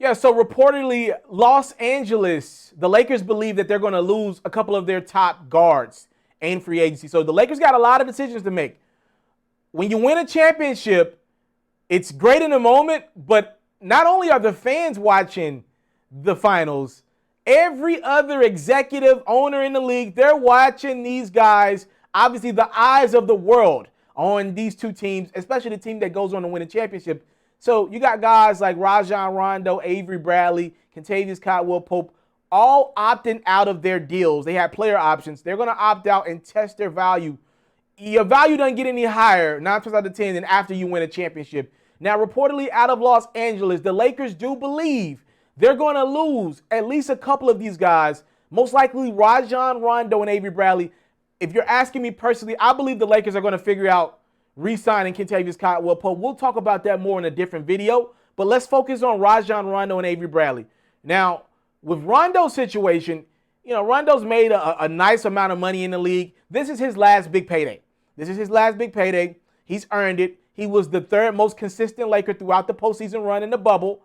Yeah, so reportedly, Los Angeles, the Lakers believe that they're going to lose a couple of their top guards in free agency. So the Lakers got a lot of decisions to make. When you win a championship, it's great in the moment, but not only are the fans watching the finals, every other executive owner in the league, they're watching these guys, obviously the eyes of the world on these two teams, especially the team that goes on to win a championship. So you got guys like Rajon Rondo, Avery Bradley, Kentavious Caldwell-Pope, all opting out of their deals. They have player options. They're going to opt out and test their value. Your value doesn't get any higher 9 times out of 10 than after you win a championship. Now, reportedly out of Los Angeles, the Lakers do believe they're going to lose at least a couple of these guys, most likely Rajon Rondo and Avery Bradley. If you're asking me personally, I believe the Lakers are going to figure out re-signing Kentavious Caldwell-Pope. We'll talk about that more in a different video, but let's focus on Rajon Rondo and Avery Bradley. Now, with Rondo's situation, Rondo's made a nice amount of money in the league. This is his last big payday. He's earned it. He was the third most consistent Laker throughout the postseason run in the bubble.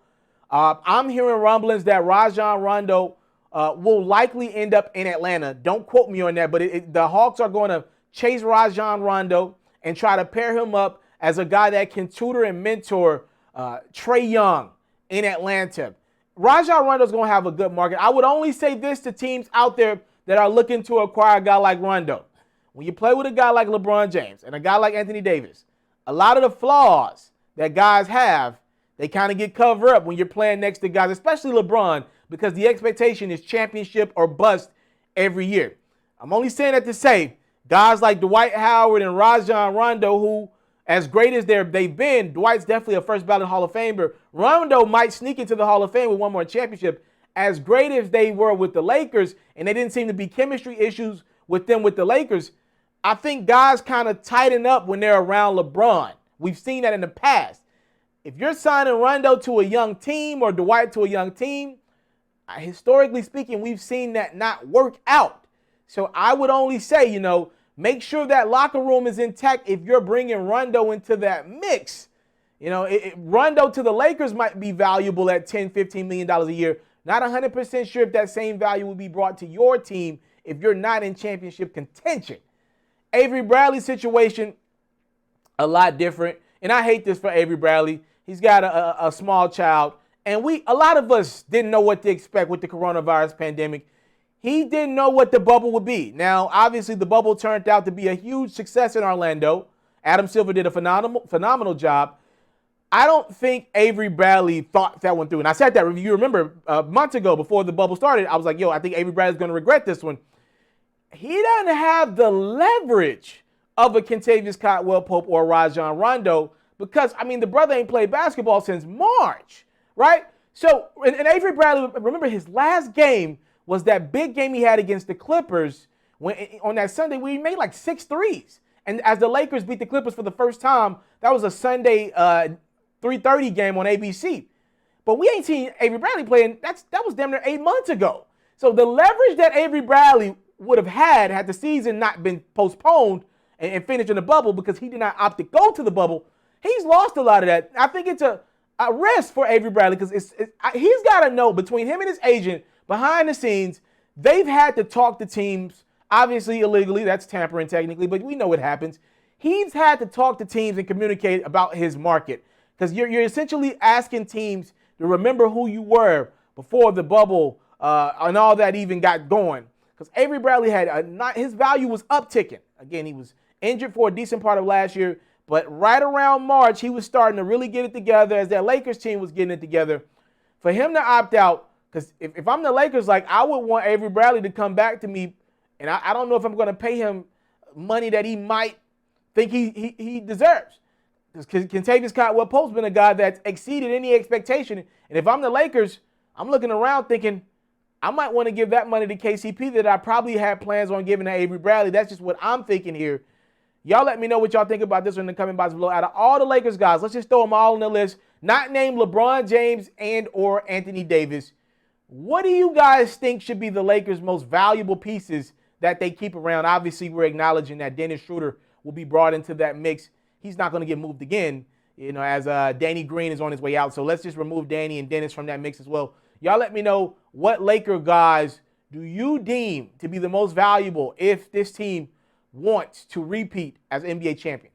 I'm hearing rumblings that Rajon Rondo will likely end up in Atlanta. Don't quote me on that, but the Hawks are going to chase Rajon Rondo and try to pair him up as a guy that can tutor and mentor Trae Young in Atlanta. Rajon Rondo's going to have a good market. I would only say this to teams out there that are looking to acquire a guy like Rondo. When you play with a guy like LeBron James and a guy like Anthony Davis, a lot of the flaws that guys have, they kind of get covered up when you're playing next to guys, especially LeBron, because the expectation is championship or bust every year. I'm only saying that to say guys like Dwight Howard and Rajon Rondo, who, as great as they've been, Dwight's definitely a first ballot Hall of Famer. Rondo might sneak into the Hall of Fame with one more championship. As great as they were with the Lakers, and they didn't seem to be chemistry issues with them with the Lakers, I think guys kind of tighten up when they're around LeBron. We've seen that in the past. If you're signing Rondo to a young team or Dwight to a young team, historically speaking, we've seen that not work out. So I would only say, make sure that locker room is intact if you're bringing Rondo into that mix. Rondo to the Lakers might be valuable at $10, $15 million a year. Not 100% sure if that same value will be brought to your team if you're not in championship contention. Avery Bradley's situation, a lot different. And I hate this for Avery Bradley. He's got a small child. And a lot of us didn't know what to expect with the coronavirus pandemic. He didn't know what the bubble would be. Now, obviously, the bubble turned out to be a huge success in Orlando. Adam Silver did a phenomenal job. I don't think Avery Bradley thought that one through. And I said that, if you remember, a month ago before the bubble started, I was like, I think Avery Bradley's going to regret this one. He doesn't have the leverage of a Kentavious Caldwell-Pope or Rajon Rondo because, the brother ain't played basketball since March, right? So, and Avery Bradley, remember his last game was that big game he had against the Clippers on that Sunday where he made like 6 threes. And as the Lakers beat the Clippers for the first time, that was a Sunday 3:30 game on ABC. But we ain't seen Avery Bradley playing. That was damn near 8 months ago. So the leverage that Avery Bradley would have had the season not been postponed and finished in the bubble because he did not opt to go to the bubble, he's lost a lot of that. I think it's a risk for Avery Bradley because he's got to know between him and his agent behind the scenes, they've had to talk to teams, obviously illegally, that's tampering technically, but we know it happens. He's had to talk to teams and communicate about his market because you're essentially asking teams to remember who you were before the bubble and all that even got going. Because Avery Bradley his value was upticking. Again, he was injured for a decent part of last year, but right around March, he was starting to really get it together as that Lakers team was getting it together. For him to opt out, because if I'm the Lakers, I would want Avery Bradley to come back to me, and I don't know if I'm going to pay him money that he might think he deserves. Because Kentavious Caldwell-Pope's been a guy that's exceeded any expectation. And if I'm the Lakers, I'm looking around thinking, I might want to give that money to KCP that I probably had plans on giving to Avery Bradley. That's just what I'm thinking here. Y'all let me know what y'all think about this one in the comment box below. Out of all the Lakers guys, let's just throw them all on the list. Not named LeBron James and or Anthony Davis. What do you guys think should be the Lakers' most valuable pieces that they keep around? Obviously, we're acknowledging that Dennis Schroeder will be brought into that mix. He's not going to get moved again. as Danny Green is on his way out. So let's just remove Danny and Dennis from that mix as well. Y'all let me know, what Laker guys do you deem to be the most valuable if this team wants to repeat as NBA champions?